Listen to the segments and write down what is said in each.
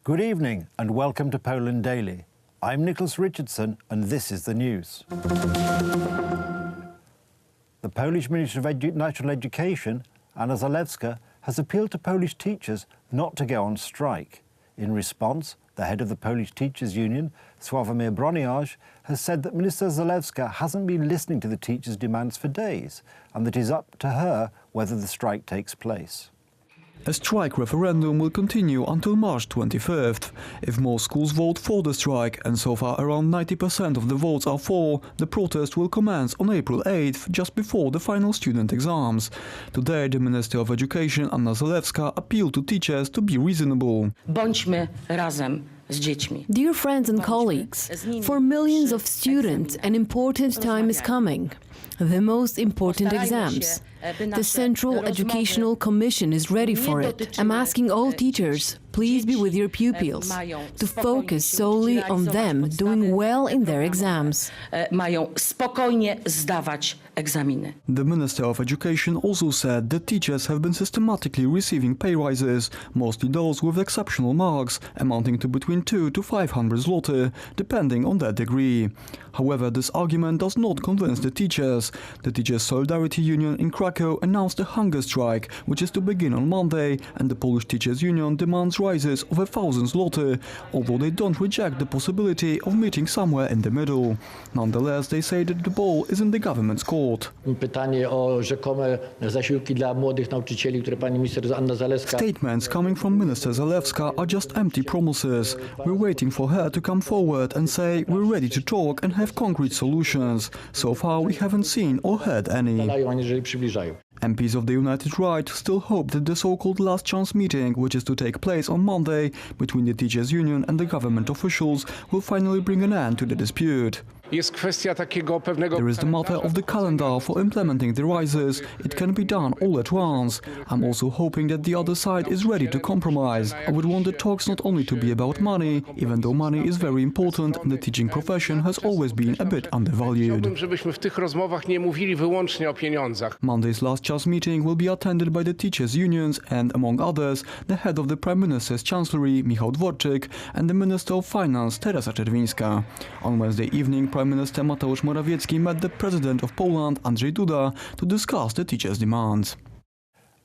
Good evening and welcome to Poland Daily. I'm Nicholas Richardson and this is the news. The Polish Minister of National Education, Anna Zalewska, has appealed to Polish teachers not to go on strike. In response, the head of the Polish Teachers' Union, Sławomir Broniarz, has said that Minister Zalewska hasn't been listening to the teachers' demands for days and that it is up to her whether the strike takes place. A strike referendum will continue until March 25th. If more schools vote for the strike, and so far around 90% of the votes are for, the protest will commence on April 8th, just before the final student exams. Today, the Minister of Education, Anna Zalewska, appealed to teachers to be reasonable. Bądźmy razem z dziećmi. Dear friends and colleagues, for millions of students, an important time is coming. The most important exams. The Central Educational Commission is ready for it. I'm asking all teachers, please be with your pupils, to focus solely on them doing well in their exams. Mają spokojnie zdawać egzaminy. The Minister of Education also said that teachers have been systematically receiving pay rises, mostly those with exceptional marks, amounting to between 200 to 500 zloty, depending on their degree. However, this argument does not convince the teachers. The Teachers' Solidarity Union in Krakow announced a hunger strike, which is to begin on Monday, and the Polish Teachers' Union demands rises of 1,000 zloty, although they don't reject the possibility of meeting somewhere in the middle. Nonetheless, they say that the ball is in the government's court. Pytanie o rzekome zasiłki dla młodych nauczycieli, które pani minister Anna Zalewska. Statements coming from Minister Zalewska are just empty promises. We're waiting for her to come forward and say we're ready to talk and have concrete solutions. So far, we haven't seen or heard any. MPs of the United Right still hope that the so-called last chance meeting, which is to take place on Monday between the Teachers' Union and the government officials, will finally bring an end to the dispute. There is the matter of the calendar for implementing the rises. It can be done all at once. I'm also hoping that the other side is ready to compromise. I would want the talks not only to be about money, even though money is very important and the teaching profession has always been a bit undervalued. Monday's last chance meeting will be attended by the teachers' unions and, among others, the head of the Prime Minister's Chancellery, Michał Dworczyk, and the Minister of Finance, Teresa Czerwińska. On Wednesday evening, Prime Minister Mateusz Morawiecki met the President of Poland, Andrzej Duda, to discuss the teachers' demands.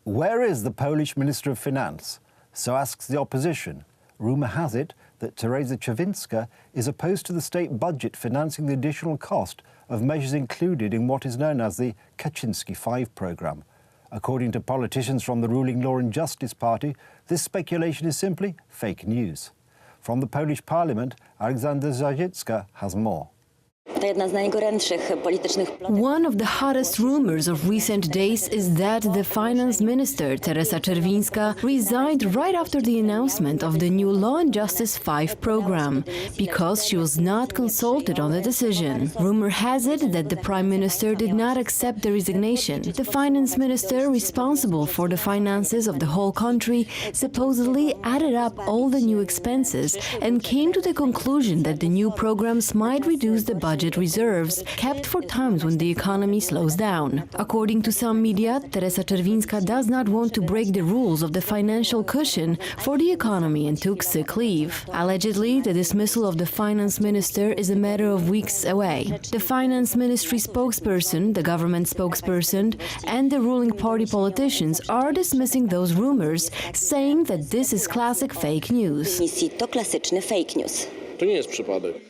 Where is the Polish Minister of Finance? So asks the opposition. Rumour has it that Teresa Czerwińska is opposed to the state budget financing the additional cost of measures included in what is known as the Kaczyński 5 programme. According to politicians from the ruling Law and Justice Party, this speculation is simply fake news. From the Polish Parliament, Alexandra Zajiecka has more. One of the hottest rumors of recent days is that the finance minister, Teresa Czerwińska, resigned right after the announcement of the new Law and Justice 5 program, because she was not consulted on the decision. Rumor has it that the prime minister did not accept the resignation. The finance minister, responsible for the finances of the whole country, supposedly added up all the new expenses and came to the conclusion that the new programs might reduce the budget reserves kept for times when the economy slows down. According to some media, Teresa Czerwińska does not want to break the rules of the financial cushion for the economy and took sick leave. Allegedly, the dismissal of the finance minister is a matter of weeks away. The finance ministry spokesperson, the government spokesperson, and the ruling party politicians are dismissing those rumors, saying that this is classic fake news.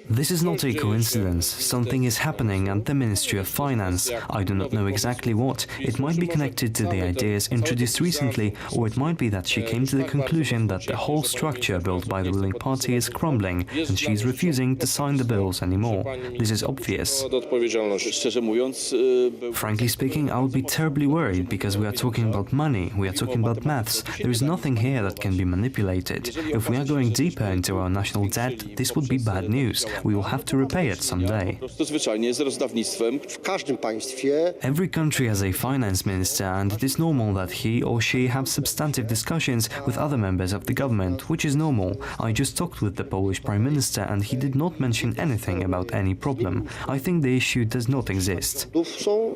This is not a coincidence. Something is happening at the Ministry of Finance. I do not know exactly what. It might be connected to the ideas introduced recently, or it might be that she came to the conclusion that the whole structure built by the ruling party is crumbling and she is refusing to sign the bills anymore. This is obvious. Frankly speaking, I would be terribly worried because we are talking about money, we are talking about maths. There is nothing here that can be manipulated. If we are going deeper into our national debt, this would be bad news. We will have to repay it someday. Zwyczajnie z rozdawnictwem. W każdym państwie Every country has a finance minister, and it is normal that he or she have substantive discussions with other members of the government, which is normal. I just talked with the Polish Prime Minister and he did not mention anything about any problem. I think the issue does not exist. są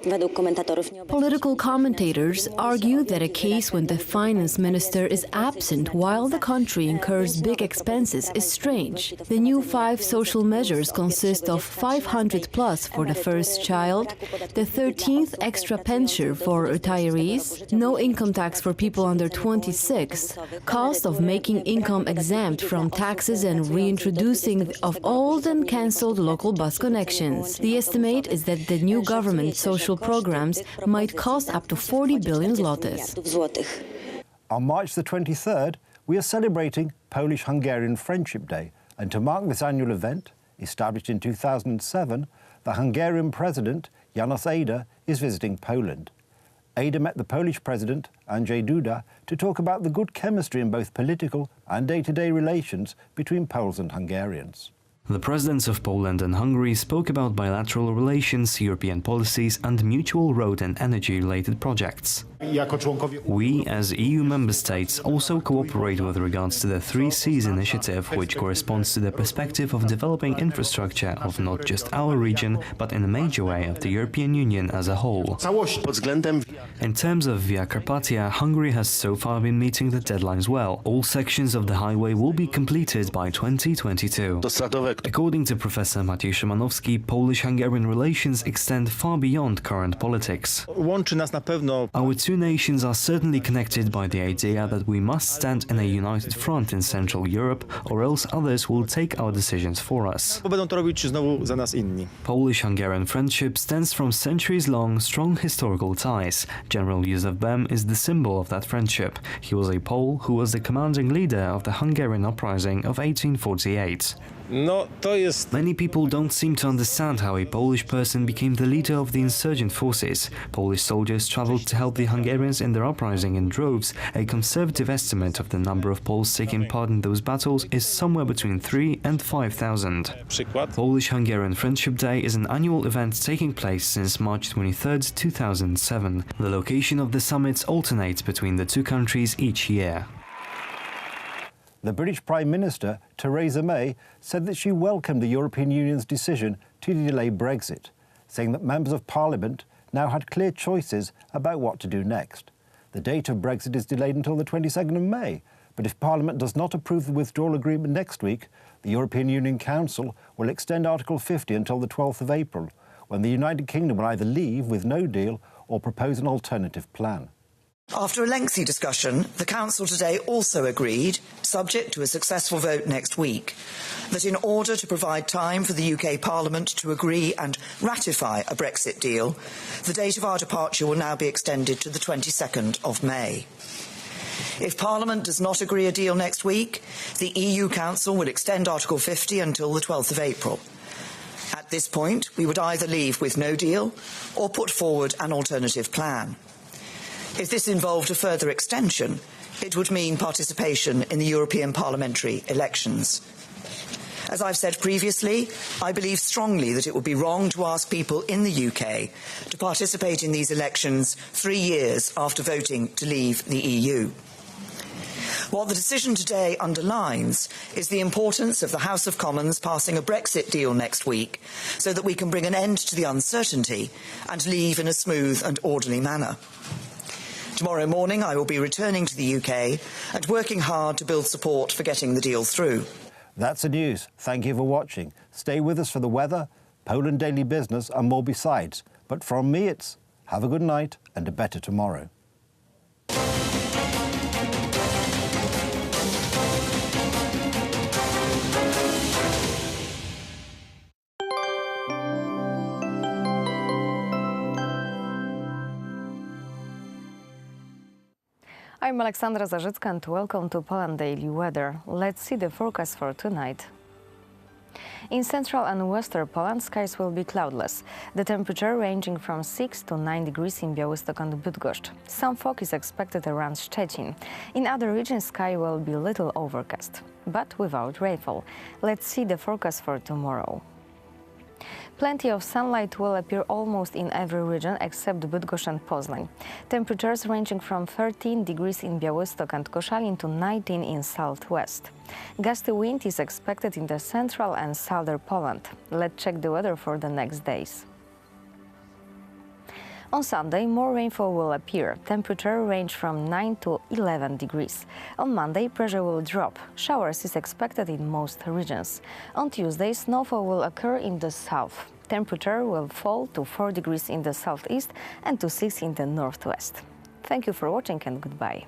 Political commentators argue that a case when the finance minister is absent while the country incurs big expenses is strange. The new 5 social measures consist of 500 plus for the first child, the 13th extra pension for retirees, no income tax for people under 26, cost of making income exempt from taxes and reintroducing of old and cancelled local bus connections. The estimate is that the new government social programs might cost up to 40 billion zlotys. On March the 23rd, we are celebrating Polish-Hungarian Friendship Day, and to mark this annual event, established in 2007, the Hungarian President, János Áder, is visiting Poland. Áder met the Polish President, Andrzej Duda, to talk about the good chemistry in both political and day-to-day relations between Poles and Hungarians. The presidents of Poland and Hungary spoke about bilateral relations, European policies and mutual road and energy-related projects. We, as EU member states, also cooperate with regards to the 3 Seas initiative, which corresponds to the perspective of developing infrastructure of not just our region, but in a major way of the European Union as a whole. In terms of Via Carpatia, Hungary has so far been meeting the deadlines well. All sections of the highway will be completed by 2022. According to Professor Maciej Szymanowski, Polish-Hungarian relations extend far beyond current politics. Our 2 nations are certainly connected by the idea that we must stand in a united front in Central Europe, or else others will take our decisions for us. Polish-Hungarian friendship stems from centuries-long, strong historical ties. General Józef Bem is the symbol of that friendship. He was a Pole who was the commanding leader of the Hungarian uprising of 1848. Many people don't seem to understand how a Polish person became the leader of the insurgent forces. Polish soldiers traveled to help the Hungarians in their uprising in droves. A conservative estimate of the number of Poles taking part in those battles is somewhere between 3,000 and 5,000. Polish-Hungarian Friendship Day is an annual event taking place since March 23, 2007. The location of the summits alternates between the 2 countries each year. The British Prime Minister, Theresa May, said that she welcomed the European Union's decision to delay Brexit, saying that members of Parliament now had clear choices about what to do next. The date of Brexit is delayed until the 22nd of May, but if Parliament does not approve the withdrawal agreement next week, the European Union Council will extend Article 50 until the 12th of April, when the United Kingdom will either leave with no deal or propose an alternative plan. After a lengthy discussion, the Council today also agreed, subject to a successful vote next week, that in order to provide time for the UK Parliament to agree and ratify a Brexit deal, the date of our departure will now be extended to the 22nd of May. If Parliament does not agree a deal next week, the EU Council will extend Article 50 until the 12th of April. At this point, we would either leave with no deal or put forward an alternative plan. If this involved a further extension, it would mean participation in the European parliamentary elections. As I've said previously, I believe strongly that it would be wrong to ask people in the UK to participate in these elections 3 years after voting to leave the EU. What the decision today underlines is the importance of the House of Commons passing a Brexit deal next week so that we can bring an end to the uncertainty and leave in a smooth and orderly manner. Tomorrow morning I will be returning to the UK and working hard to build support for getting the deal through. That's the news. Thank you for watching. Stay with us for the weather, Poland Daily Business and more besides. But from me it's have a good night and a better tomorrow. I'm Aleksandra Zarzycka and welcome to Poland Daily Weather. Let's see the forecast for tonight. In central and western Poland, skies will be cloudless. The temperature ranging from 6 to 9 degrees in Białystok and Bydgoszcz. Some fog is expected around Szczecin. In other regions, sky will be little overcast, but without rainfall. Let's see the forecast for tomorrow. Plenty of sunlight will appear almost in every region except Bydgoszcz and Poznań. Temperatures ranging from 13 degrees in Białystok and Koszalin to 19 in southwest. Gusty wind is expected in the central and southern Poland. Let's check the weather for the next days. On Sunday, more rainfall will appear. Temperature range from 9 to 11 degrees. On Monday, pressure will drop. Showers is expected in most regions. On Tuesday, snowfall will occur in the south. Temperature will fall to 4 degrees in the southeast and to 6 in the northwest. Thank you for watching and goodbye.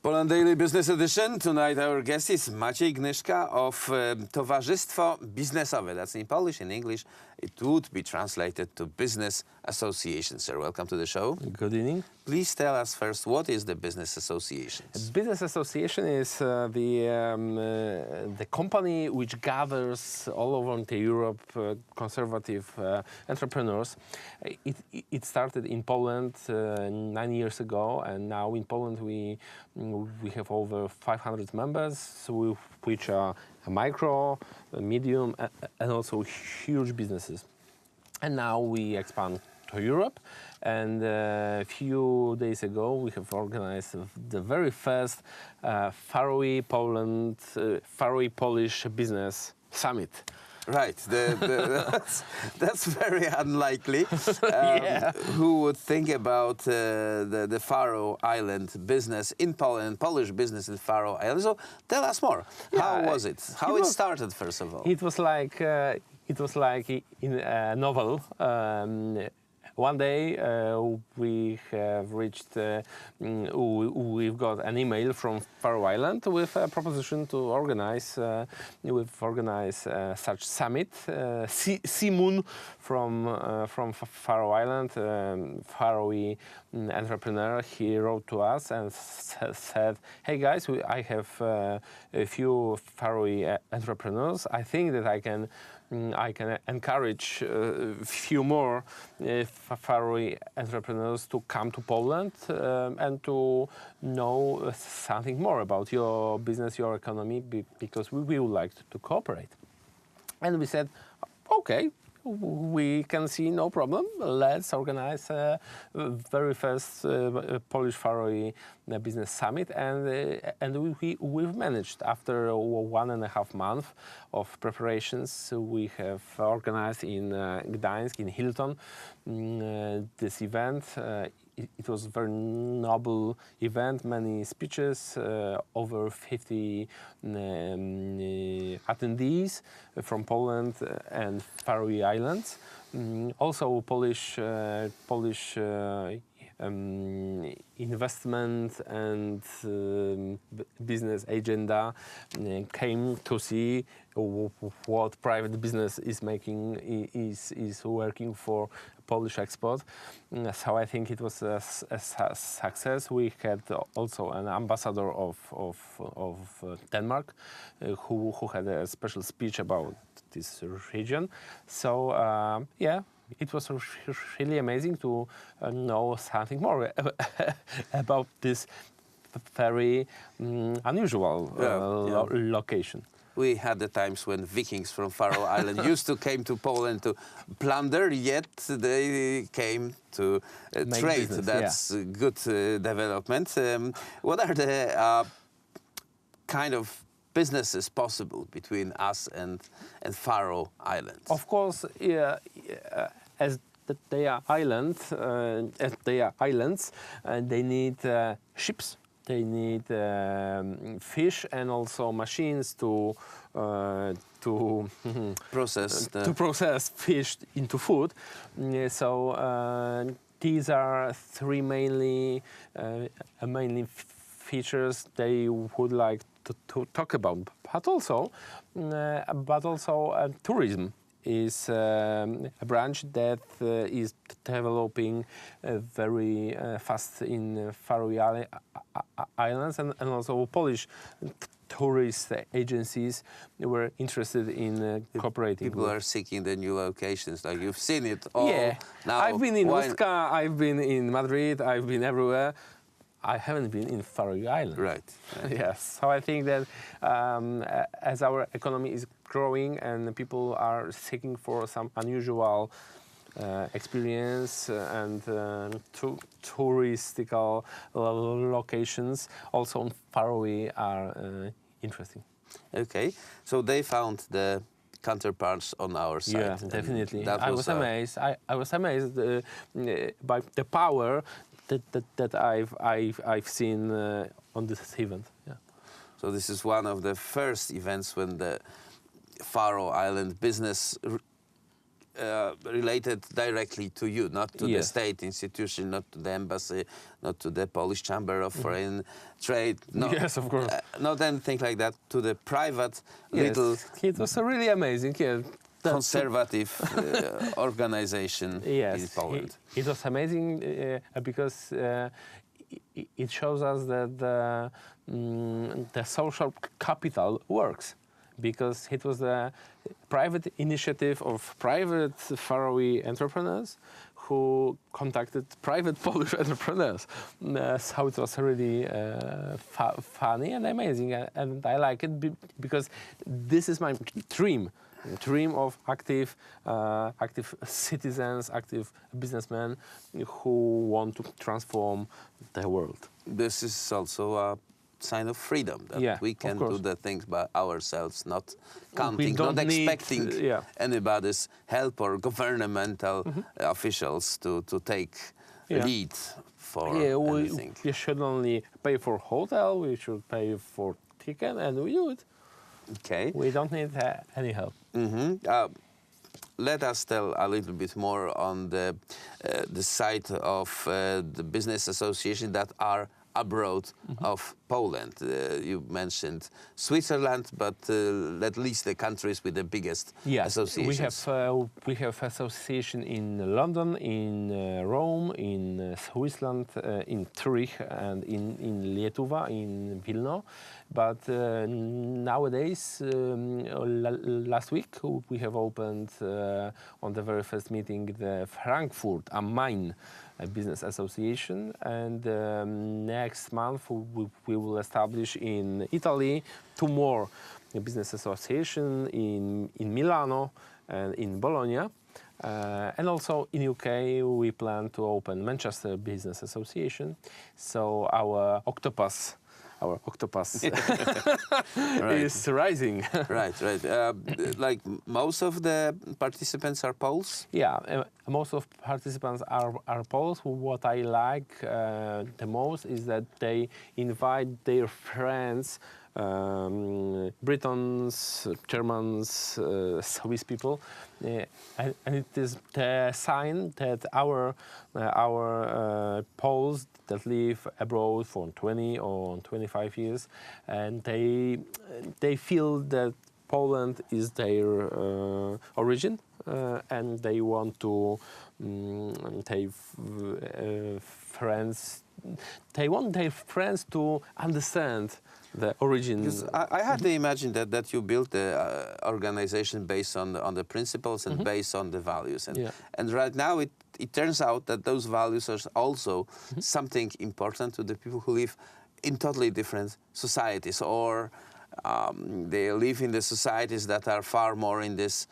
Poland Daily Business Edition. Tonight our guest is Maciej Gnyszka of Towarzystwo Biznesowe. That's in Polish. In English, it would be translated to Business Association. Sir, welcome to the show. Good evening. Please tell us first, what is the Business Association? Business Association is the company which gathers all over Europe conservative entrepreneurs. It started in Poland 9 years ago, and now in Poland we have over 500 members, which are micro, medium, and also huge businesses. And now we expand to Europe, and a few days ago we have organized the very first Faroe Polish Business Summit. Right, that's very unlikely. Who would think about the Faroe Island business in Poland, Polish business in Faroe Islands? So tell us more. How was it? How it started, first of all? It was like in a novel. One day we have reached, we've got an email from Faroe Island with a proposition to organize, such summit. Simon from Faroe Island, Faroe entrepreneur, he wrote to us and said, "Hey guys, I have a few Faroe entrepreneurs. I think that I can encourage a few more Faroe entrepreneurs to come to Poland and to know something more about your business, your economy, because we would like to cooperate." And we said, okay, we can see no problem. Let's organize very first Polish Faroe Business Summit, and we've managed. After 1.5 months of preparations, we have organized in Gdańsk, in Hilton, this event. It was a very noble event, many speeches, over 50 attendees from Poland and Faroe Islands. Also Polish investment and business agenda came to see what private business is making, is working for Polish export. So I think it was a success. We had also an ambassador of Denmark who had a special speech about this region. So yeah, it was really amazing to know something more about this very unusual location. We had the times when Vikings from Faroe Island used to came to Poland to plunder, yet they came to trade. Business, that's a good development. What are the kind of businesses possible between us and Faroe Islands? Of course, as they are islands, they need ships. They need fish and also machines to process fish into food. So these are three mainly features they would like to talk about. But also tourism is a branch that is developing very fast in Faroe Islands, and also Polish tourist agencies were interested in cooperating. People are seeking the new locations, like you've seen it all. Yeah, now, I've been in Osca, I've been in Madrid, I've been everywhere. I haven't been in Faroe Islands. Right. Yes. So I think that as our economy is growing and people are seeking for some unusual experience and touristical locations, also on Faroe are interesting. Okay. So they found the counterparts on our side. Yeah, definitely. I was amazed. I was amazed by the power that I've seen on this event. Yeah. So this is one of the first events when the Faroe Island business related directly to you, not to the state institution, not to the embassy, not to the Polish Chamber of Foreign Trade. No, yes, of course. Not anything like that. To the private little. It was really amazing. Yeah. Conservative organization in Poland. It was amazing because it shows us that the social capital works, because it was a private initiative of private Faroe entrepreneurs who contacted private Polish entrepreneurs. So it was really funny and amazing, and I like it because this is my dream of active citizens, active businessmen who want to transform the world. This is also a sign of freedom, that we can do the things by ourselves, not counting, not expecting anybody's help or governmental officials to take lead for anything. We should only pay for hotel, we should pay for ticket, and we do it. Okay. We don't need any help. Let us tell a little bit more on the side of the business association that are abroad of Poland. You mentioned Switzerland, but at least the countries with the biggest associations. We have association in London, in Rome, in Switzerland, in Zurich, and in Lietuva, in Vilno. But nowadays, last week, we have opened on the very first meeting the Frankfurt am Main Business Association, and next month we will establish in Italy 2 more business associations in Milano and in Bologna. And also in UK we plan to open Manchester Business Association. So our octopus is rising. Right. Like most of the participants are Poles? Yeah, most of participants are Poles. What I like the most is that they invite their friends, Britons, Germans, Swiss people, and it is the sign that our Poles that live abroad for 20 or 25 years, and they feel that Poland is their origin, and they want to take friends. They want their friends to understand the origin. Because I had to imagine that you built the organization based on the principles and based on the values. And right now it turns out that those values are also something important to the people who live in totally different societies, or they live in the societies that are far more in this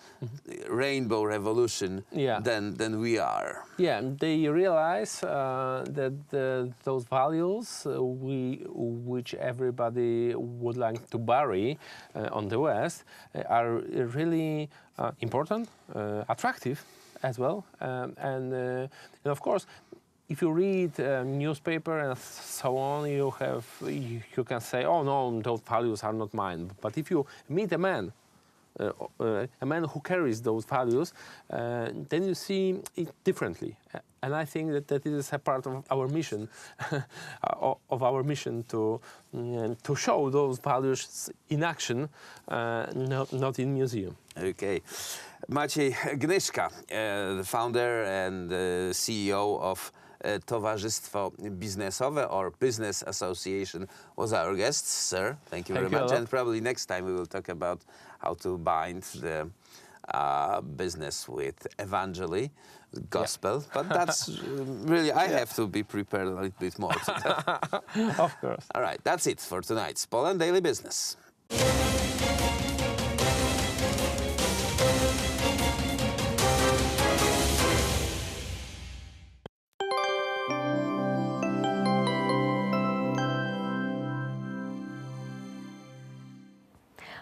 rainbow revolution than we are. Yeah, they realize that those values which everybody would like to bury on the West are really important, attractive as well, and of course, if you read a newspaper and so on, you can say, "Oh no, those values are not mine." But if you meet a man who carries those values, then you see it differently, And I think that it is a part of our mission, to show those values in action, not in museum. Okay. Maciej Gnyszka, the founder and CEO of Towarzystwo Biznesowe or Business Association, was our guest. Sir, thank you very much. And probably next time we will talk about how to bind the business with evangelion, gospel. Yeah. But that's really, I have to be prepared a little bit more to that. Of course. All right, that's it for tonight's Poland Daily Business.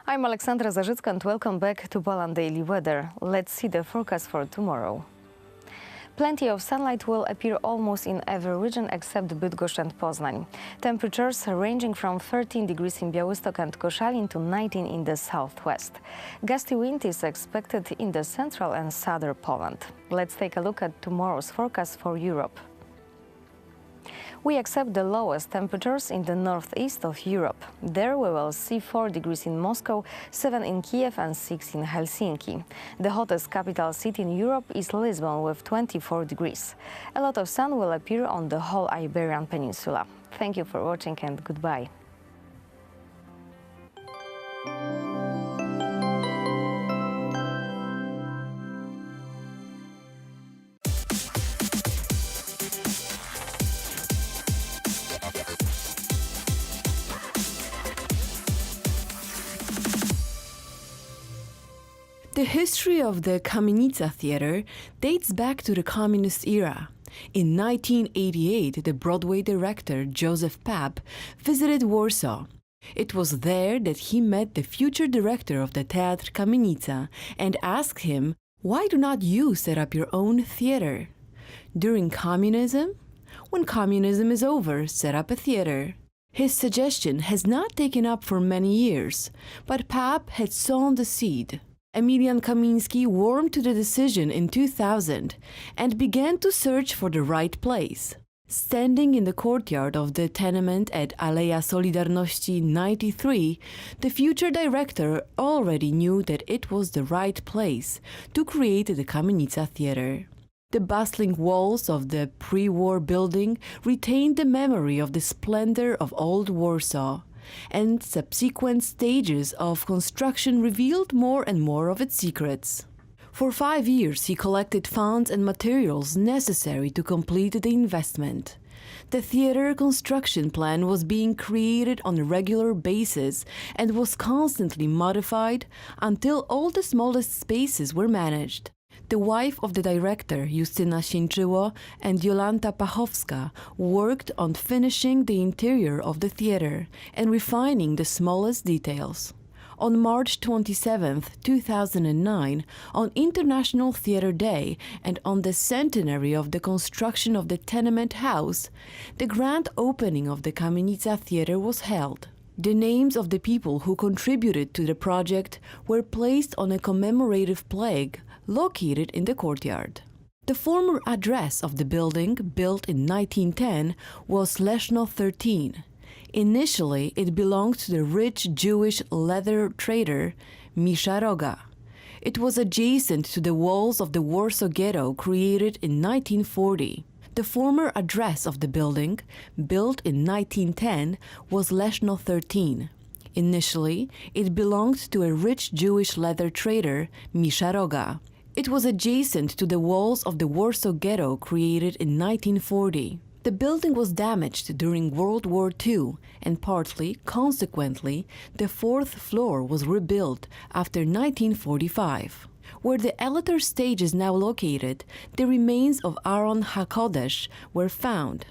I'm Aleksandra Zarzycka and welcome back to Poland Daily Weather. Let's see the forecast for tomorrow. Plenty of sunlight will appear almost in every region except Bydgoszcz and Poznań. Temperatures ranging from 13 degrees in Białystok and Koszalin to 19 in the southwest. Gusty wind is expected in the central and southern Poland. Let's take a look at tomorrow's forecast for Europe. We accept the lowest temperatures in the northeast of Europe. There we will see 4 degrees in Moscow, 7 in Kiev and 6 in Helsinki. The hottest capital city in Europe is Lisbon with 24 degrees. A lot of sun will appear on the whole Iberian Peninsula. Thank you for watching and goodbye. The history of the Kamienica theater dates back to the communist era. In 1988, the Broadway director Joseph Papp visited Warsaw. It was there that he met the future director of the Teatr Kamienica and asked him, "Why do not you set up your own theater? During communism? When communism is over, set up a theater." His suggestion has not taken up for many years, but Papp had sown the seed. Emilian Kamiński warmed to the decision in 2000 and began to search for the right place. Standing in the courtyard of the tenement at Aleja Solidarności 93, the future director already knew that it was the right place to create the Kamienica theater. The bustling walls of the pre-war building retained the memory of the splendor of old Warsaw, and subsequent stages of construction revealed more and more of its secrets. For 5 years, he collected funds and materials necessary to complete the investment. The theater construction plan was being created on a regular basis and was constantly modified until all the smallest spaces were managed. The wife of the director, Justyna Sieńczyło, and Jolanta Pachowska worked on finishing the interior of the theater and refining the smallest details. On March 27, 2009, on International Theatre Day and on the centenary of the construction of the tenement house, the grand opening of the Kamienica Theatre was held. The names of the people who contributed to the project were placed on a commemorative plaque located in the courtyard. The former address of the building, built in 1910, was Leszno 13. Initially, it belonged to the rich Jewish leather trader Misha Roga. It was adjacent to the walls of the Warsaw Ghetto created in 1940. The former address of the building, built in 1910, was Leszno 13. Initially, it belonged to a rich Jewish leather trader, Misha Roga. It was adjacent to the walls of the Warsaw Ghetto created in 1940. The building was damaged during World War II, and partly, consequently, the fourth floor was rebuilt after 1945. Where the altar stage is now located, the remains of Aron HaKodesh were found,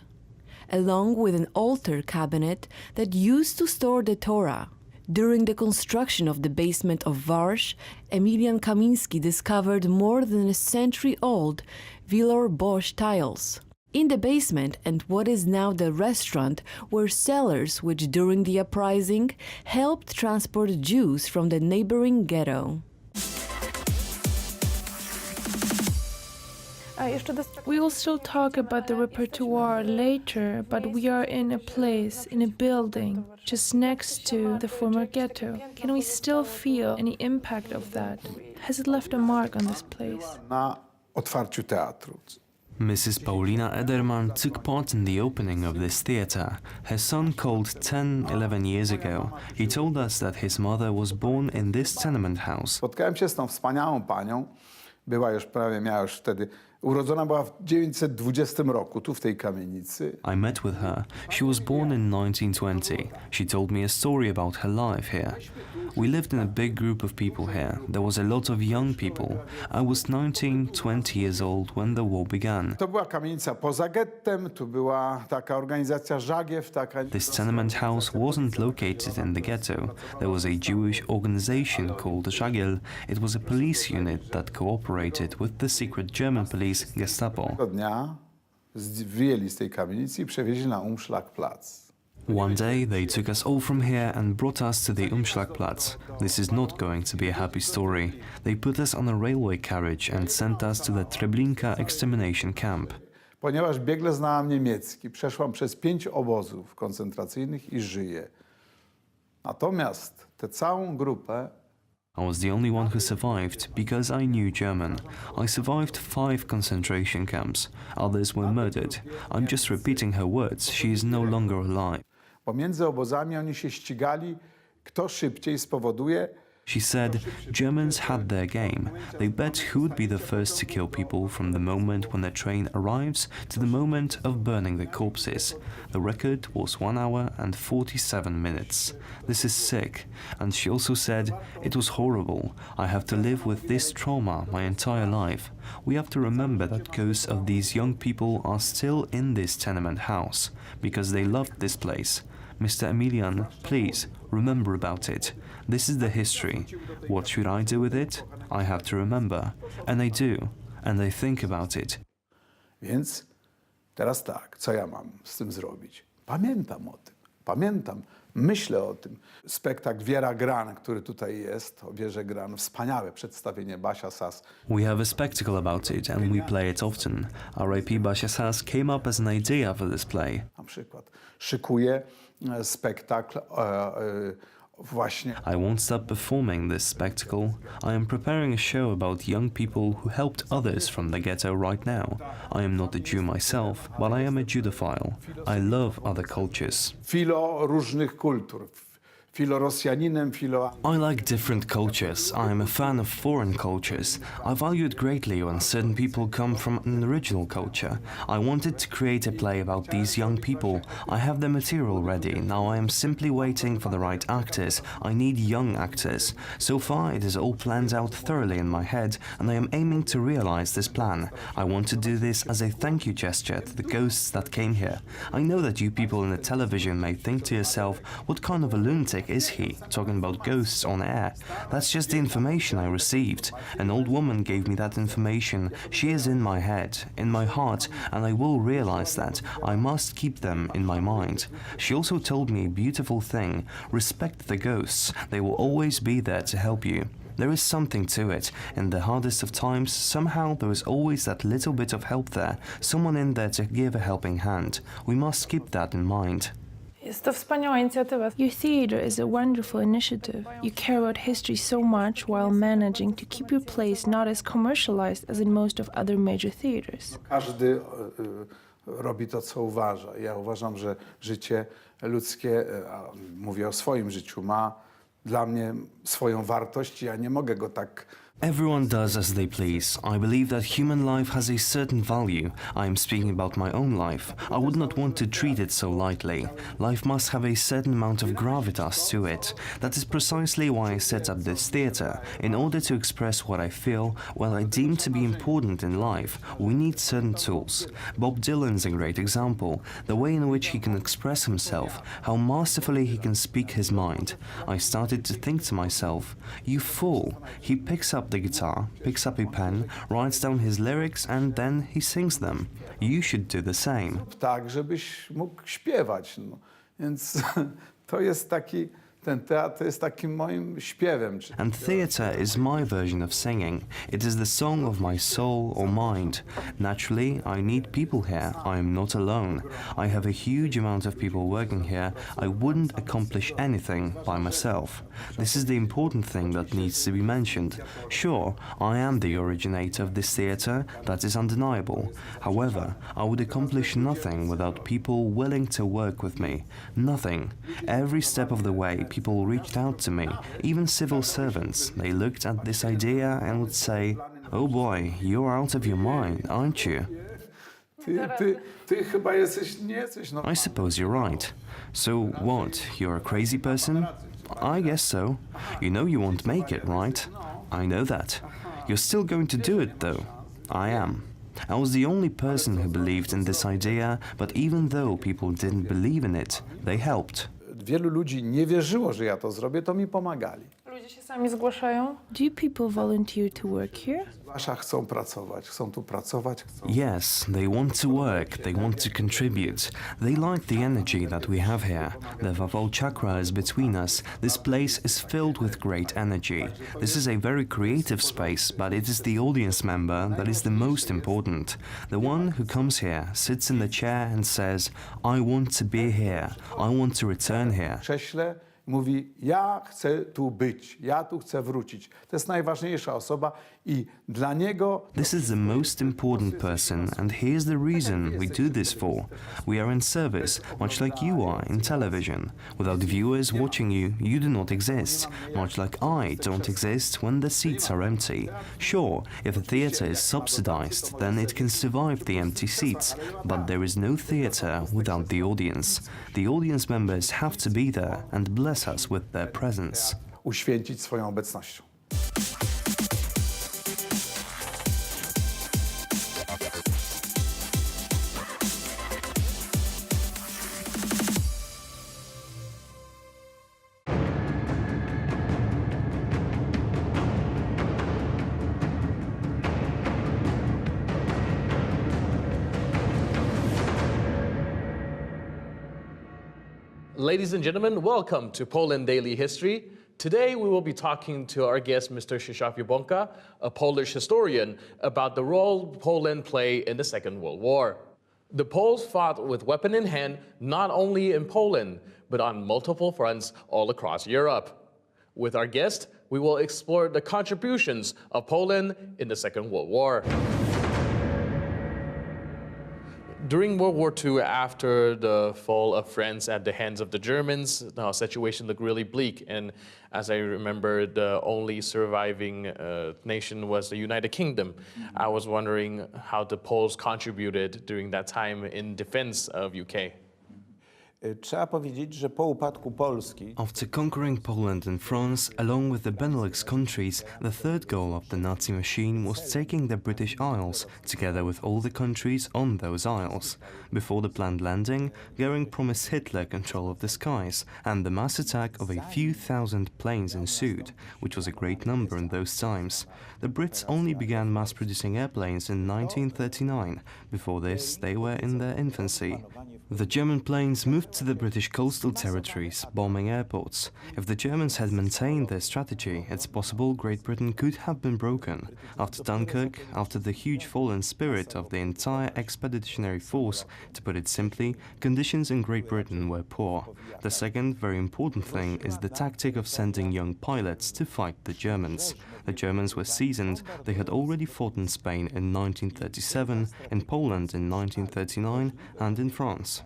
along with an altar cabinet that used to store the Torah. During the construction of the basement of Warsaw, Emilian Kamiński discovered more than a century-old Villers-Bosch tiles. In the basement and what is now the restaurant were cellars which during the uprising helped transport Jews from the neighboring ghetto. We will still talk about the repertoire later, but we are in a place, in a building, just next to the former ghetto. Can we still feel any impact of that? Has it left a mark on this place? Na otwarciu teatru. Mrs. Paulina Ederman took part in the opening of this theatre. Her son called 10-11 years ago. He told us that his mother was born in this tenement house. Spotkałem się z tą wspaniałą panią. Była już miała już wtedy, urodzona była w 1920 roku, tu w tej kamienicy. I met with her. She was born in 1920. She told me a story about her life here. We lived in a big group of people here. There was a lot of young people. I was 19, 20 years old when the war began. To była kamienica poza gettem, tu była taka organizacja Żagiew, taka... This tenement house wasn't located in the ghetto. There was a Jewish organization called Żagiel. It was a police unit that cooperated with the secret German police, Gestapo. Tego dnia wyjęli z tej kamienicy i przewieźli na Umschlagplatz. One day they took us all from here and brought us to the Umschlagplatz. This is not going to be a happy story. They put us on a railway carriage and sent us to the Treblinka extermination camp. Ponieważ biegle znałam niemiecki, przeszłam przez 5 obozów koncentracyjnych i żyję. Natomiast tę całą grupę I was the only one who survived because I knew German. I survived 5 concentration camps. Others were murdered. I'm just repeating her words. She is no longer alive. Pomiędzy obozami oni się ścigali, kto szybciej spowoduje. She said Germans had their game. They bet who would be the first to kill people from the moment when the train arrives to the moment of burning the corpses. The record was 1 hour and 47 minutes. This is sick. And she also said, it was horrible. I have to live with this trauma my entire life. We have to remember that ghosts of these young people are still in this tenement house because they loved this place. Mr. Emilian, please, remember about it. This is the history. What should I do with it? I have to remember. And I do. And I think about it. Więc teraz tak, co ja mam z tym zrobić? Pamiętam o tym. Pamiętam, myślę o tym. Spektakl Wiera Gran, który tutaj jest, o Wierze Gran, wspaniałe przedstawienie, Basia Sas. We have a spectacle about it and we play it often. R.I.P. Basia Sas came up as an idea for this play. Na przykład szykuję spektakl właśnie. I won't stop performing this spectacle. I am preparing a show about young people who helped others from the ghetto right now. I am not a Jew myself, but I am a Judophile. I love other cultures. Filo różnych kultur. Filo-Rosjaninem, I like different cultures. I am a fan of foreign cultures. I value it greatly when certain people come from an original culture. I wanted to create a play about these young people. I have the material ready. Now I am simply waiting for the right actors. I need young actors. So far it is all planned out thoroughly in my head and I am aiming to realize this plan. I want to do this as a thank you gesture to the ghosts that came here. I know that you people in the television may think to yourself, what kind of a lunatic is he, talking about ghosts on air? That's just the information I received. An old woman gave me that information. She is in my head, in my heart, and I will realize that. I must keep them in my mind. She also told me a beautiful thing. Respect the ghosts. They will always be there to help you. There is something to it. In the hardest of times, somehow there is always that little bit of help there, someone in there to give a helping hand. We must keep that in mind. Jest to wspaniała inicjatywa. Your theatre is a wonderful initiative. You care about history so much while managing to keep your place not as commercialized as in most of other major theatres. Każdy robi to, co uważa. Ja uważam, że życie ludzkie, mówię o swoim życiu, ma dla mnie swoją wartość. Ja nie mogę go tak... Everyone does as they please. I believe that human life has a certain value. I am speaking about my own life. I would not want to treat it so lightly. Life must have a certain amount of gravitas to it. That is precisely why I set up this theatre, in order to express what I feel, what I deem to be important in life. We need certain tools. Bob Dylan's a great example. The way in which he can express himself, how masterfully he can speak his mind. I started to think to myself, you fool, he picks up the guitar, picks up a pen, writes down his lyrics and then he sings them. You should do the same. Tak, żebyś mógł śpiewać. No. Więc to jest Ten teatr jest takim moim śpiewem. And theatre is my version of singing. It is the song of my soul or mind. Naturally, I need people here. I am not alone. I have a huge amount of people working here. I wouldn't accomplish anything by myself. This is the important thing that needs to be mentioned. Sure, I am the originator of this theatre, that is undeniable. However, I would accomplish nothing without people willing to work with me. Nothing. Every step of the way, people reached out to me, even civil servants. They looked at this idea and would say, "Oh boy, you're out of your mind, aren't you?" Ty chyba jesteś, nie jesteś I suppose you're right. So what, you're a crazy person? I guess so. You know you won't make it, right? I know that. You're still going to do it, though. I am. I was the only person who believed in this idea, but even though people didn't believe in it, they helped. Wielu ludzi nie wierzyło, że ja to zrobię, to mi pomagali. Ludzie się sami zgłaszają? Do people volunteer to work here? Zwłaszcza chcą pracować, chcą tu pracować. Yes, they want to work, they want to contribute. They like the energy that we have here. The Vaval chakra is between us. This place is filled with great energy. This is a very creative space, but it is the audience member that is the most important. The one who comes here, sits in the chair and says, "I want to be here. I want to return here." Krześle mówi, ja chcę tu być, ja tu chcę wrócić. To jest najważniejsza osoba i dla niego... This is the most important person, and here's the reason we do this for. We are in service, much like you are in television. Without viewers watching you, you do not exist, much like I don't exist when the seats are empty. Sure, if a theatre is subsidized, then it can survive the empty seats, but there is no theatre without the audience. The audience members have to be there and bless us with their presence. Uświęcić swoją obecnością. Ladies and gentlemen, welcome to Poland Daily History. Today we will be talking to our guest, Mr. Krzysztof Jabłonka, a Polish historian, about the role Poland played in the Second World War. The Poles fought with weapon in hand not only in Poland, but on multiple fronts all across Europe. With our guest, we will explore the contributions of Poland in the Second World War. During World War II, after the fall of France at the hands of the Germans, the situation looked really bleak. And as I remember, the only surviving nation was the United Kingdom. I was wondering how the Poles contributed during that time in defense of UK. Trzeba powiedzieć, że po upadku Polski After conquering Poland and France, along with the Benelux countries, the third goal of the Nazi machine was taking the British Isles, together with all the countries on those isles. Before the planned landing, Goering promised Hitler control of the skies, and the mass attack of a few thousand planes ensued, which was a great number in those times. The Brits only began mass-producing airplanes in 1939. Before this, they were in their infancy. The German planes moved to the British coastal territories, bombing airports. If the Germans had maintained their strategy, it's possible Great Britain could have been broken. After Dunkirk, after the huge fall in spirit of the entire expeditionary force, to put it simply, conditions in Great Britain were poor. The second very important thing is the tactic of sending young pilots to fight the Germans. The Germans were seasoned. They had already fought in Spain in 1937, in Poland in 1939, and in France.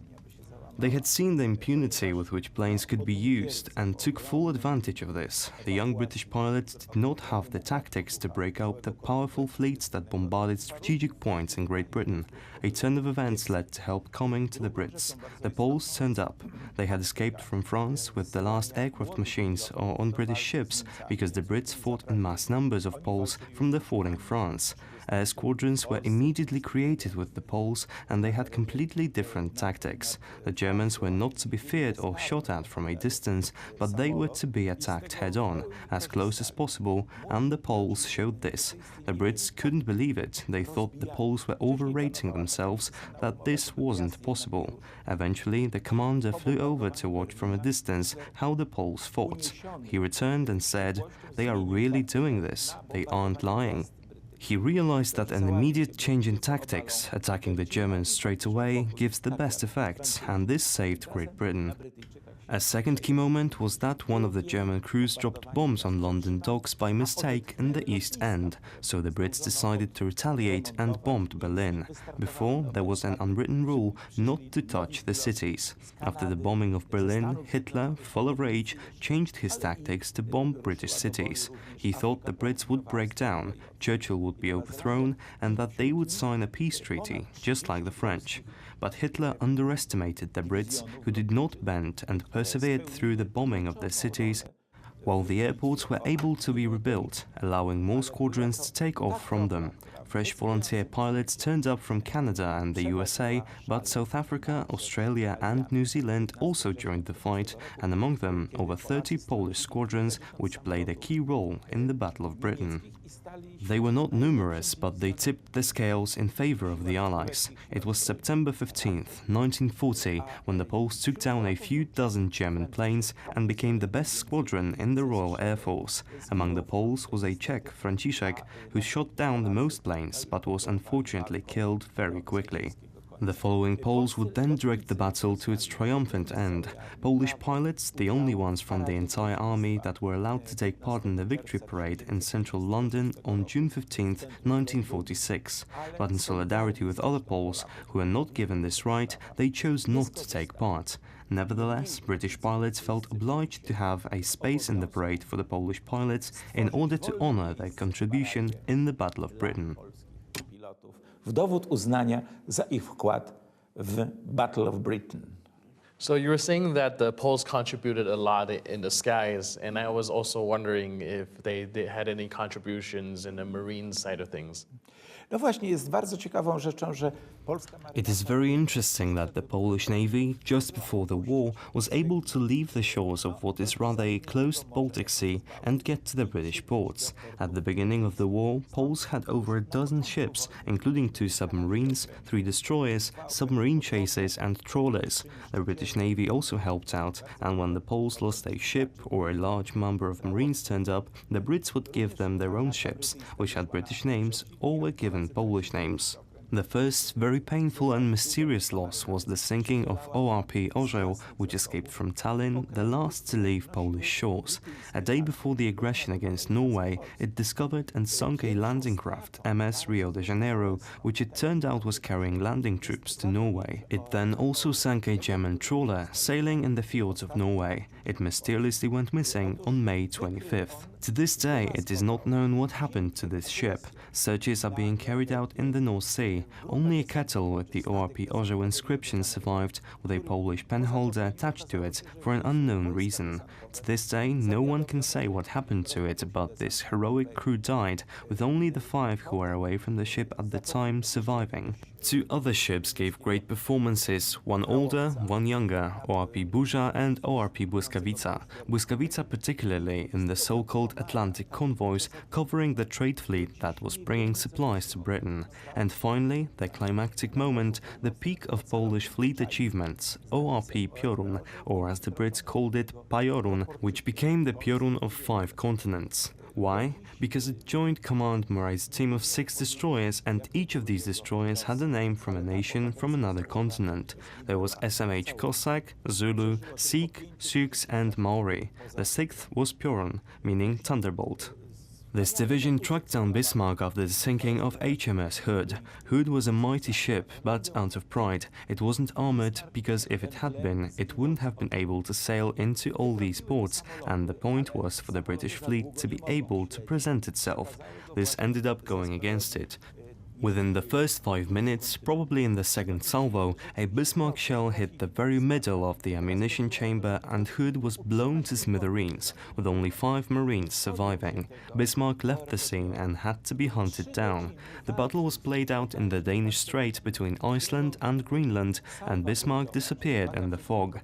They had seen the impunity with which planes could be used and took full advantage of this. The young British pilots did not have the tactics to break up the powerful fleets that bombarded strategic points in Great Britain. A turn of events led to help coming to the Brits. The Poles turned up. They had escaped from France with the last aircraft machines or on British ships because the Brits fought in mass numbers of Poles from the falling France. Air squadrons were immediately created with the Poles, and they had completely different tactics. The Germans were not to be feared or shot at from a distance, but they were to be attacked head-on, as close as possible, and the Poles showed this. The Brits couldn't believe it. They thought the Poles were overrating themselves, that this wasn't possible. Eventually, the commander flew over to watch from a distance how the Poles fought. He returned and said, "They are really doing this. They aren't lying." He realized that an immediate change in tactics, attacking the Germans straight away, gives the best effects, and this saved Great Britain. A second key moment was that one of the German crews dropped bombs on London docks by mistake in the East End, so the Brits decided to retaliate and bombed Berlin. Before, there was an unwritten rule not to touch the cities. After the bombing of Berlin, Hitler, full of rage, changed his tactics to bomb British cities. He thought the Brits would break down, Churchill would be overthrown, and that they would sign a peace treaty, just like the French. But Hitler underestimated the Brits, who did not bend and persevered through the bombing of their cities, while the airports were able to be rebuilt, allowing more squadrons to take off from them. Fresh volunteer pilots turned up from Canada and the USA, but South Africa, Australia and New Zealand also joined the fight, and among them over 30 Polish squadrons, which played a key role in the Battle of Britain. They were not numerous, but they tipped the scales in favor of the Allies. It was September 15th, 1940, when the Poles took down a few dozen German planes and became the best squadron in the Royal Air Force. Among the Poles was a Czech, Franciszek, who shot down the most planes, but was unfortunately killed very quickly. The following Poles would then direct the battle to its triumphant end. Polish pilots, the only ones from the entire army that were allowed to take part in the victory parade in central London on June 15, 1946. But in solidarity with other Poles who were not given this right, they chose not to take part. Nevertheless, British pilots felt obliged to have a space in the parade for the Polish pilots in order to honor their contribution in the Battle of Britain. W dowód uznania za ich wkład w Battle of Britain. So you were saying that the Poles contributed a lot in the skies, and I was also wondering if they had any contributions in the marine side of things. No właśnie, jest bardzo ciekawą rzeczą, że polska marina... It is very interesting that the Polish Navy, just before the war, was able to leave the shores of what is rather a closed Baltic Sea and get to the British ports. At the beginning of the war, Poles had over a dozen ships, including 2 submarines, 3 destroyers, submarine chasers and trawlers. The British Navy also helped out, and when the Poles lost a ship or a large number of Marines turned up, the Brits would give them their own ships, which had British names or were given Polish names. The first, very painful and mysterious loss was the sinking of ORP Orzeł, which escaped from Tallinn, the last to leave Polish shores. A day before the aggression against Norway, it discovered and sunk a landing craft, MS Rio de Janeiro, which it turned out was carrying landing troops to Norway. It then also sank a German trawler, sailing in the fjords of Norway. It mysteriously went missing on May 25th. To this day, it is not known what happened to this ship. Searches are being carried out in the North Sea. Only a kettle with the ORP Orzeł inscription survived, with a Polish penholder attached to it for an unknown reason. To this day, no one can say what happened to it, but this heroic crew died, with only the 5 who were away from the ship at the time surviving. 2 other ships gave great performances, one older, one younger, ORP Burza and ORP Błyskawica. Błyskawica particularly in the so-called Atlantic convoys covering the trade fleet that was bringing supplies to Britain. And finally, the climactic moment, the peak of Polish fleet achievements, ORP Piorun, or as the Brits called it, Pajorun, which became the Piorun of 5 continents. Why? Because it joined command Murray's team of 6 destroyers, and each of these destroyers had a name from a nation from another continent. There was SMH Cossack, Zulu, Sikh, Sioux and Maori. The 6th was Piorun, meaning Thunderbolt. This division tracked down Bismarck after the sinking of HMS Hood. Hood was a mighty ship, but out of pride. It wasn't armoured, because if it had been, it wouldn't have been able to sail into all these ports, and the point was for the British fleet to be able to present itself. This ended up going against it. Within the first 5 minutes, probably in the second salvo, a Bismarck shell hit the very middle of the ammunition chamber and Hood was blown to smithereens, with only 5 Marines surviving. Bismarck left the scene and had to be hunted down. The battle was played out in the Danish Strait between Iceland and Greenland, and Bismarck disappeared in the fog.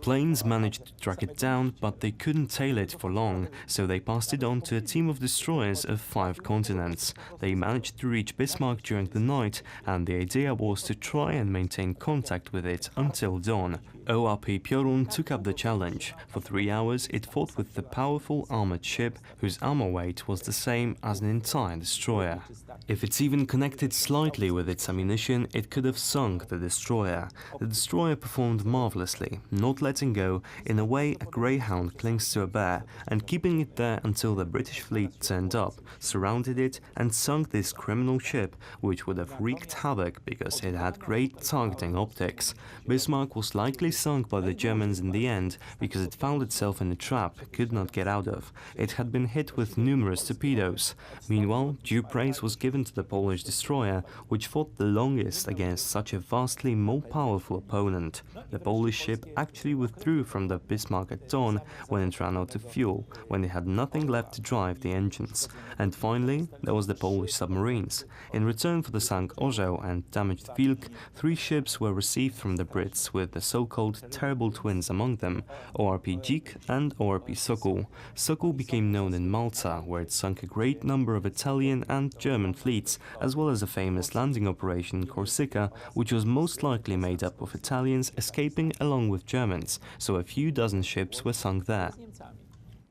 Planes managed to track it down, but they couldn't tail it for long, so they passed it on to a team of destroyers of 5 continents. They managed to reach Bismarck during the night, and the idea was to try and maintain contact with it until dawn. ORP Piorun took up the challenge. For 3 hours it fought with the powerful armoured ship, whose armour weight was the same as an entire destroyer. If it's even connected slightly with its ammunition, it could have sunk the destroyer. The destroyer performed marvellously, not letting go, in a way a greyhound clings to a bear, and keeping it there until the British fleet turned up, surrounded it and sunk this criminal ship, which would have wreaked havoc because it had great targeting optics. Bismarck was likely sunk by the Germans in the end because it found itself in a trap it could not get out of. It had been hit with numerous torpedoes. Meanwhile, due praise was given to the Polish destroyer, which fought the longest against such a vastly more powerful opponent. The Polish ship actually withdrew from the Bismarck at dawn when it ran out of fuel, when it had nothing left to drive the engines. And finally, there was the Polish submarines. In return for the sunk Orzeł and damaged Wilk, 3 ships were received from the Brits, with the so-called terrible twins among them, ORP Dzik and ORP Sokół. Sokół became known in Malta, where it sunk a great number of Italian and German fleets, as well as a famous landing operation in Corsica, which was most likely made up of Italians escaping along with Germans, so a few dozen ships were sunk there.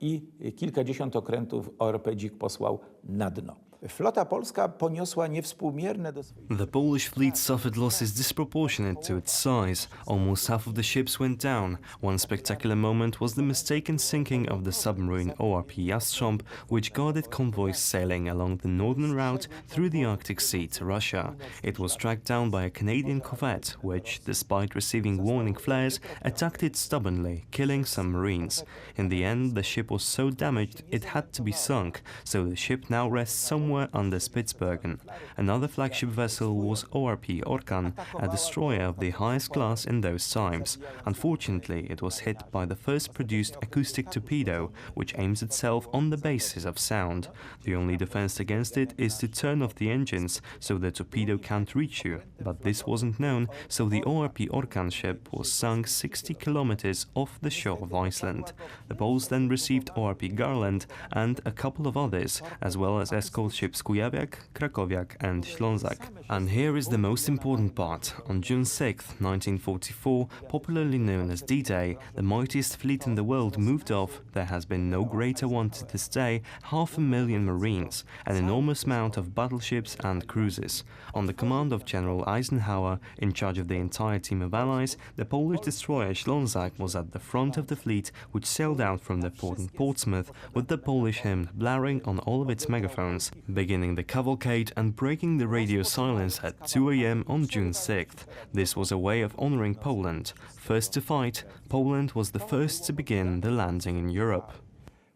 I kilkadziesiąt okrętów ORP Dzik posłał na dno. Flota polska poniosła niewspółmierne do swoich... The Polish fleet suffered losses disproportionate to its size. Almost half of the ships went down. One spectacular moment was the mistaken sinking of the submarine ORP Jastrząb, which guarded convoys sailing along the northern route through the Arctic Sea to Russia. It was tracked down by a Canadian corvette, which, despite receiving warning flares, attacked it stubbornly, killing some Marines. In the end, the ship was so damaged it had to be sunk, so the ship now rests somewhere under Spitsbergen. Another flagship vessel was ORP Orkan, a destroyer of the highest class in those times. Unfortunately, it was hit by the first produced acoustic torpedo, which aims itself on the basis of sound. The only defense against it is to turn off the engines, so the torpedo can't reach you. But this wasn't known, so the ORP Orkan ship was sunk 60 kilometers off the shore of Iceland. The Poles then received ORP Garland and a couple of others, as well as escort ships Kujawiak, Krakowiak and Ślązak. And here is the most important part. On June 6, 1944, popularly known as D-Day, the mightiest fleet in the world moved off. There has been no greater one to this day, 500,000 Marines, an enormous amount of battleships and cruisers. On the command of General Eisenhower, in charge of the entire team of allies, the Polish destroyer Ślązak was at the front of the fleet, which sailed out from the port in Portsmouth with the Polish hymn blaring on all of its megaphones, beginning the cavalcade and breaking the radio silence at 2 a.m. on June 6th. This was a way of honoring Poland. First to fight, Poland was the first to begin the landing in Europe.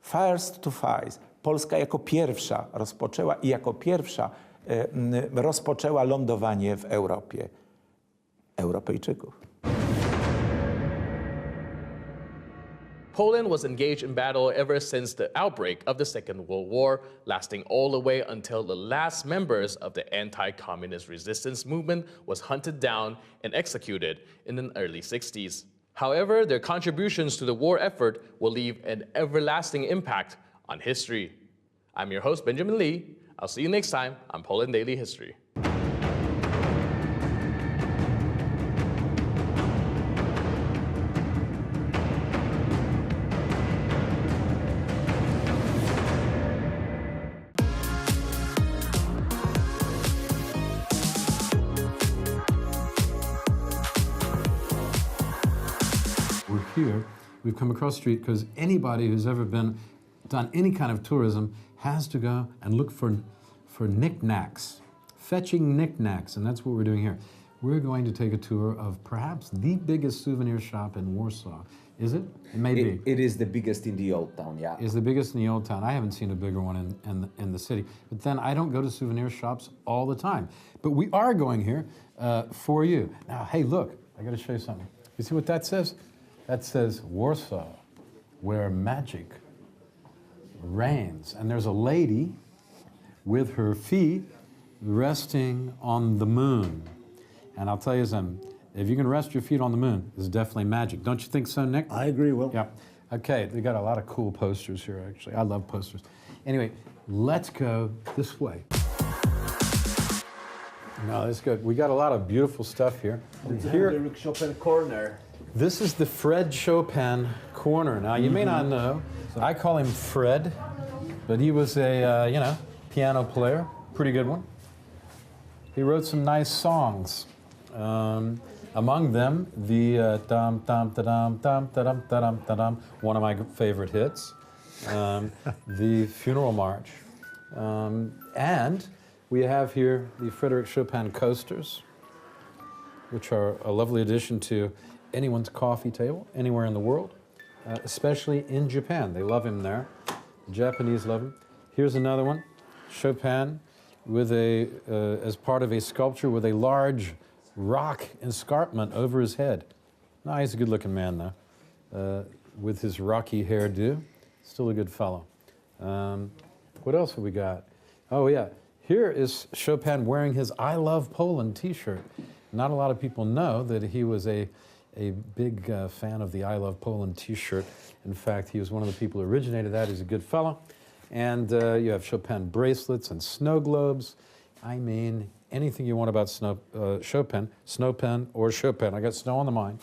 First to fight. Polska jako pierwsza rozpoczęła i jako pierwsza rozpoczęła lądowanie w Europie. Europejczyków. Poland was engaged in battle ever since the outbreak of the Second World War, lasting all the way until the last members of the anti-communist resistance movement was hunted down and executed in the early 60s. However, their contributions to the war effort will leave an everlasting impact on history. I'm your host, Benjamin Lee. I'll see you next time on Poland Daily History. Here, we've come across the street because anybody who's ever done any kind of tourism has to go and look for knickknacks, fetching knickknacks, and that's what we're doing here. we're going to take a tour of perhaps the biggest souvenir shop in Warsaw. Is it? It may be. It is the biggest in the old town, yeah. Is the biggest in the old town. I haven't seen a bigger one in the city. But then I don't go to souvenir shops all the time. But we are going here for you. Now, hey, look, I got to show you something. You see what that says? That says Warsaw, where magic reigns. And there's a lady with her feet resting on the moon. And I'll tell you something. If you can rest your feet on the moon, it's definitely magic. Don't you think so, Nick? I agree, Will. Yeah. Okay, they got a lot of cool posters here, actually. I love posters. Anyway, let's go this way. No, that's good. We got a lot of beautiful stuff here. Here, the Chopin corner. this is the Fred Chopin corner. Now, you may not know, I call him Fred, but he was a, piano player, pretty good one. He wrote some nice songs. Among them, the dum dum da dum dum da dum da dum da dum, one of my favorite hits, the Funeral March, and we have here the Frédéric Chopin coasters, which are a lovely addition to anyone's coffee table anywhere in the world, especially in Japan. They love him there. The Japanese love him. Here's another one, Chopin, with as part of a sculpture with a large rock escarpment over his head. No, he's a good-looking man, though, with his rocky hairdo. Still a good fellow. What else have we got? Oh, yeah. Here is Chopin wearing his I Love Poland t-shirt. Not a lot of people know that he was a big fan of the I Love Poland t-shirt. In fact, he was one of the people who originated that. He's a good fellow. And you have Chopin bracelets and snow globes. I mean, anything you want about Chopin, Snowpen or Chopin. I got snow on the mind.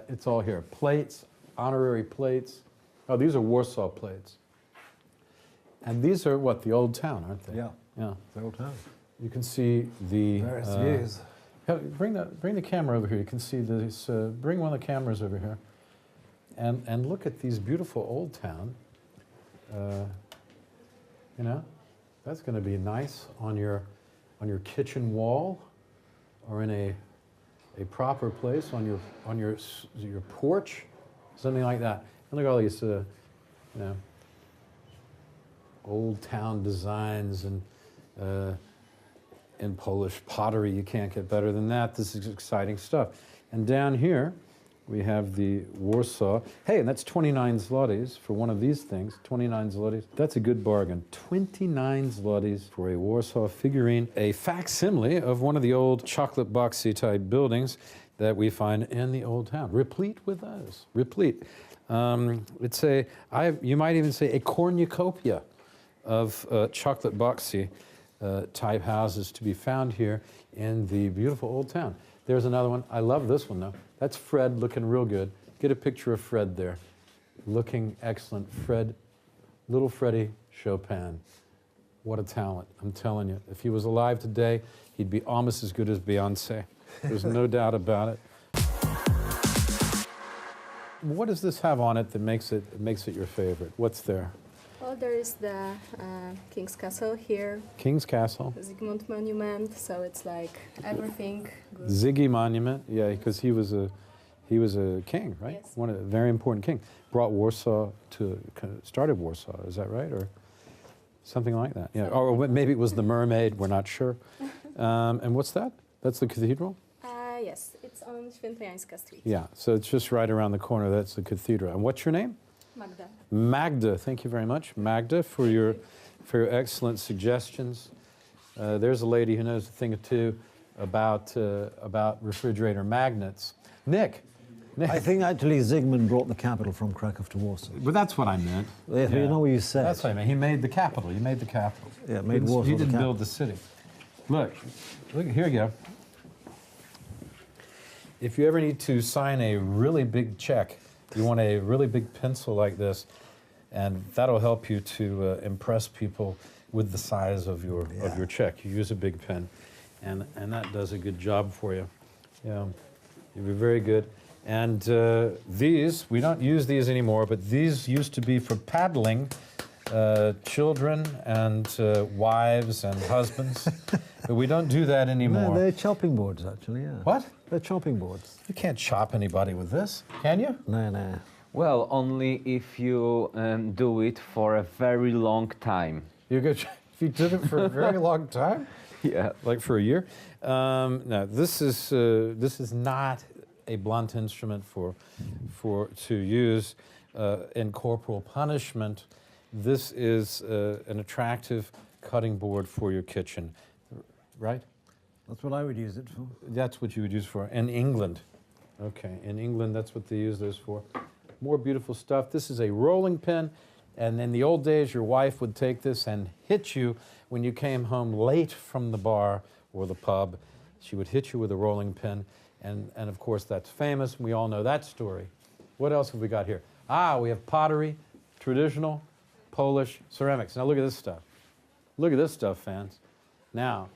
It's all here. Plates, honorary plates. Oh, these are Warsaw plates. And these are what, the old town, aren't they? Yeah. Yeah. The old town. You can see the various views. Bring the camera over here. You can see this. Bring one of the cameras over here, and look at these beautiful old town. That's going to be nice on your kitchen wall, or in a proper place on your porch, something like that. And look at all these old town designs and in Polish pottery. You can't get better than that. This is exciting stuff. And down here we have the Warsaw. Hey, and that's 29 zlotys for one of these things. 29 zlotys. That's a good bargain. 29 zlotys for a Warsaw figurine, a facsimile of one of the old chocolate boxy type buildings that we find in the old town, replete with those. Replete. It's you might even say a cornucopia of chocolate boxy type houses to be found here in the beautiful old town. There's another one. I love this one, though. That's Fred looking real good. Get a picture of Fred there. Looking excellent. Fred, little Freddie Chopin. What a talent, I'm telling you. If he was alive today, he'd be almost as good as Beyonce. There's no doubt about it. What does this have on it that makes it your favorite? What's there? Well, there is the King's Castle here. King's Castle. Zygmunt Monument, so it's like everything good. Ziggy Monument, yeah, because he was a king, right? Yes. A very important king. Brought Warsaw started Warsaw, is that right? Or something like that, yeah. Or maybe it was the Mermaid, we're not sure. And what's that? That's the cathedral? Yes, it's on Świętojańska Street. Yeah, so it's just right around the corner, that's the cathedral. And what's your name? Magda. Magda, thank you very much, Magda, for your excellent suggestions. There's a lady who knows a thing or two about refrigerator magnets. Nick. I think actually Zygmunt brought the capital from Krakow to Warsaw. But that's what I meant. Yeah. You know what you said. That's what I meant. He made the capital. He made the capital. Yeah, made Warsaw. He didn't build the city. Look, here you go. If you ever need to sign a really big check, you want a really big pencil like this, and that'll help you to impress people with the size of your check. You use a big pen, and that does a good job for you. Yeah, you'll be very good. And these, we don't use these anymore, but these used to be for paddling children and wives and husbands. But we don't do that anymore. No, they're chopping boards, actually, yeah. What? They're chopping boards. You can't chop anybody with this, can you? No, no. Well, only if you do it for a very long time. You could, if you did it for a very long time? Yeah. Like for a year? No, this is not a blunt instrument to use in corporal punishment. This is an attractive cutting board for your kitchen, right? That's what I would use it for. That's what you would use for in England. Okay, in England, that's what they use those for. More beautiful stuff. This is a rolling pin, and in the old days, your wife would take this and hit you when you came home late from the bar or the pub. She would hit you with a rolling pin, and of course, that's famous. We all know that story. What else have we got here? We have pottery, traditional Polish ceramics. Now look at this stuff. Look at this stuff, fans. Now,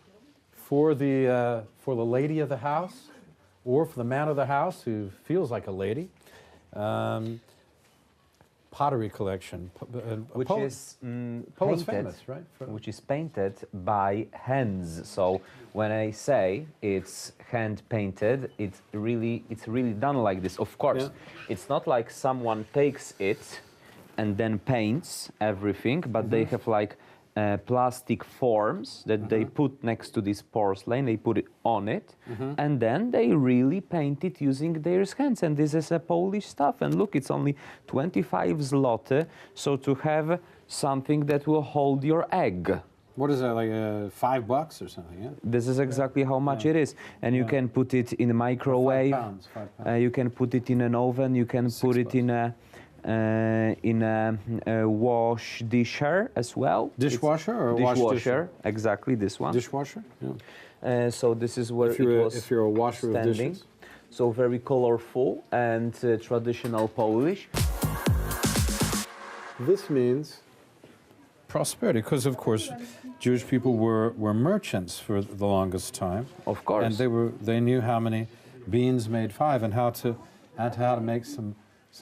for the lady of the house, or for the man of the house who feels like a lady, pottery collection, which is Polish painted, famous, right? Which is painted by hands. So when I say it's hand painted, it's really done like this. Of course, it's not like someone takes it and then paints everything, but they have like plastic forms that they put next to this porcelain, they put it on it, and then they really paint it using their hands. And this is a Polish stuff. And look, it's only 25 zloty, so to have something that will hold your egg. What is that, like $5 or something, yeah? This is exactly how much it is. And you can put it in a microwave, 5 pounds. You can put it in an oven, you can put it in a wash disher as well. Dishwasher or dishwasher? wash disher? Exactly, this one. Dishwasher? Yeah. So this is where if if you're a washer standing. of dishes. So very colorful and traditional Polish. This means prosperity, because of course Jewish people were merchants for the longest time. Of course. And they knew how many beans made 5 and how to make some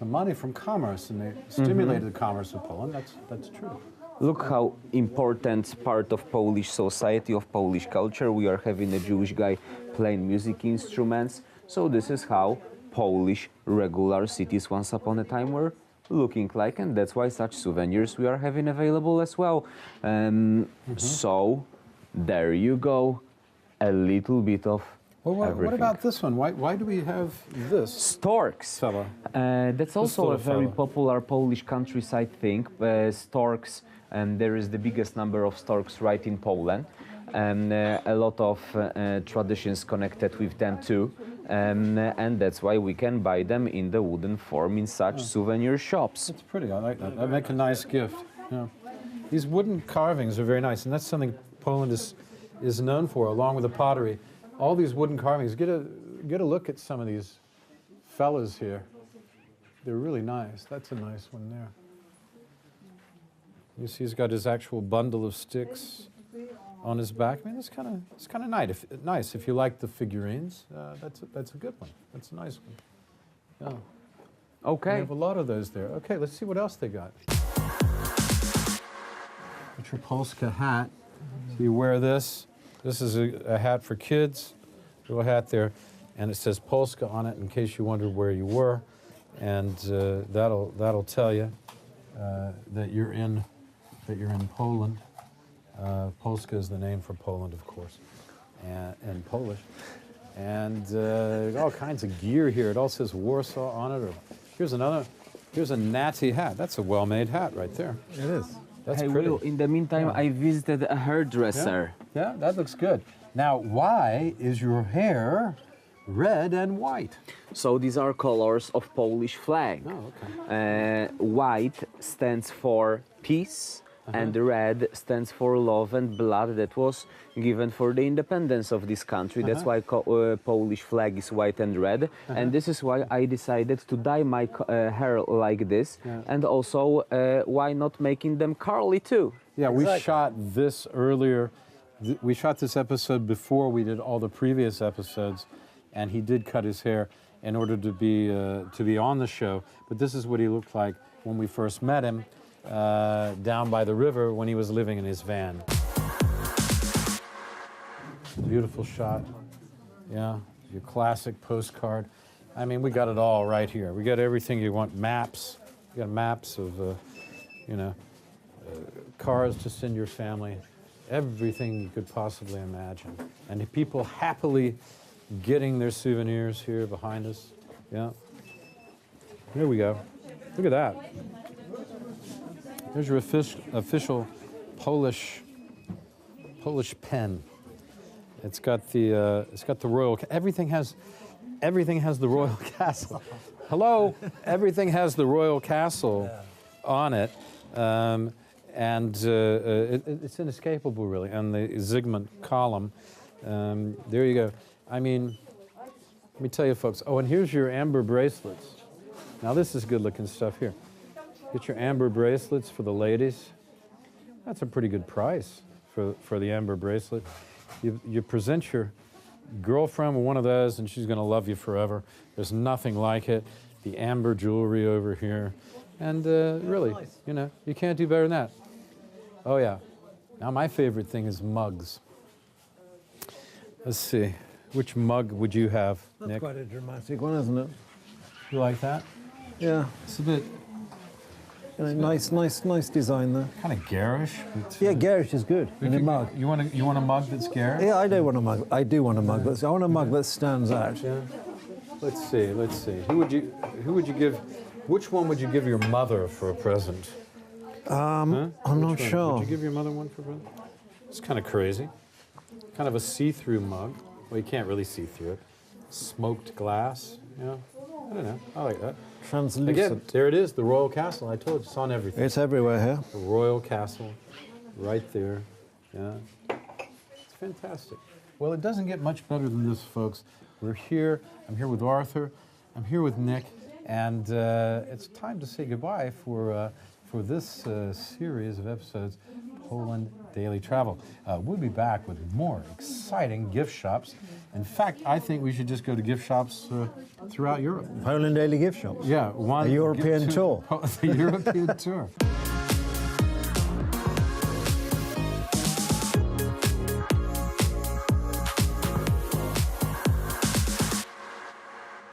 money from commerce, and they stimulated the commerce of Poland. That's true. Look how important part of Polish society, of Polish culture. We are having a Jewish guy playing music instruments. So this is how Polish regular cities once upon a time were looking like, and that's why such souvenirs we are having available as well. So there you go, a little bit of what about this one? Why do we have this? Storks. Fella. That's also a very popular Polish countryside thing. Storks, there is the biggest number of storks right in Poland. And a lot of traditions connected with them too. And that's why we can buy them in the wooden form in such souvenir shops. That's pretty, I like that. That'd make a nice gift. Yeah. These wooden carvings are very nice, and that's something Poland is known for, along with the pottery. All these wooden carvings, get a look at some of these fellas here. They're really nice. That's a nice one there. You see he's got his actual bundle of sticks on his back. I mean, it's kind of nice. If you like the figurines, that's a good one. That's a nice one. Yeah. Okay. We have a lot of those there. Okay, let's see what else they got. It's your Polska hat. So you wear this. This is a hat for kids. Little hat there, and it says Polska on it in case you wondered where you were, and that'll tell you that you're in Poland. Polska is the name for Poland, of course, and Polish. And all kinds of gear here. It all says Warsaw on it. Or here's a natty hat. That's a well-made hat right there. It is. That's hey, pretty. Will, in the meantime, I visited a hairdresser. Yeah, that looks good. Now, why is your hair red and white? So these are colors of Polish flag. Oh, okay. White stands for peace, and red stands for love and blood that was given for the independence of this country. That's why Polish flag is white and red. And this is why I decided to dye my hair like this. And also, why not making them curly too? Yeah, we shot this earlier. We shot this episode before we did all the previous episodes, and he did cut his hair in order to be on the show. But this is what he looked like when we first met him down by the river when he was living in his van. Beautiful shot. Yeah, your classic postcard. I mean, we got it all right here. We got everything you want. Maps. You got maps of, cars to send your family. Everything you could possibly imagine. And people happily getting their souvenirs here behind us. Yeah. Here we go. Look at that. There's your official Polish pen. It's got the royal. Everything has the royal castle. Hello, everything has the royal castle on it, and it's inescapable, really. And the Zygmunt column. There you go. I mean, let me tell you, folks. Oh, and here's your amber bracelets. Now this is good-looking stuff here. Get your amber bracelets for the ladies. That's a pretty good price for the amber bracelet. You present your girlfriend with one of those, and she's going to love you forever. There's nothing like it. The amber jewelry over here, and really, you can't do better than that. Oh yeah. Now my favorite thing is mugs. Let's see, which mug would you have, Nick? That's quite a dramatic one, isn't it? You like that? Yeah. It's a bit nice design there. kind of garish. Yeah, garish is good. In a mug. You want a mug that's garish? Yeah, I do want a mug. I do want a mug. I want a mug that stands out. Yeah. Let's see. Who would you give? Which one would you give your mother for a present? I'm not sure. Would you give your mother one for a present? It's kind of crazy. Kind of a see-through mug. Well, you can't really see through it. Smoked glass. Yeah. I don't know. I like that. Translucent. Again, there it is, the Royal Castle. I told you, it's on everything. It's everywhere here. The Royal Castle, right there. Yeah. It's fantastic. Well, it doesn't get much better than this, folks. We're here. I'm here with Arthur. I'm here with Nick. And it's time to say goodbye for this series of episodes, Poland Daily Travel. We'll be back with more exciting gift shops. In fact, I think we should just go to gift shops throughout Europe. Poland Daily Gift Shops? Yeah. A European tour. The European tour.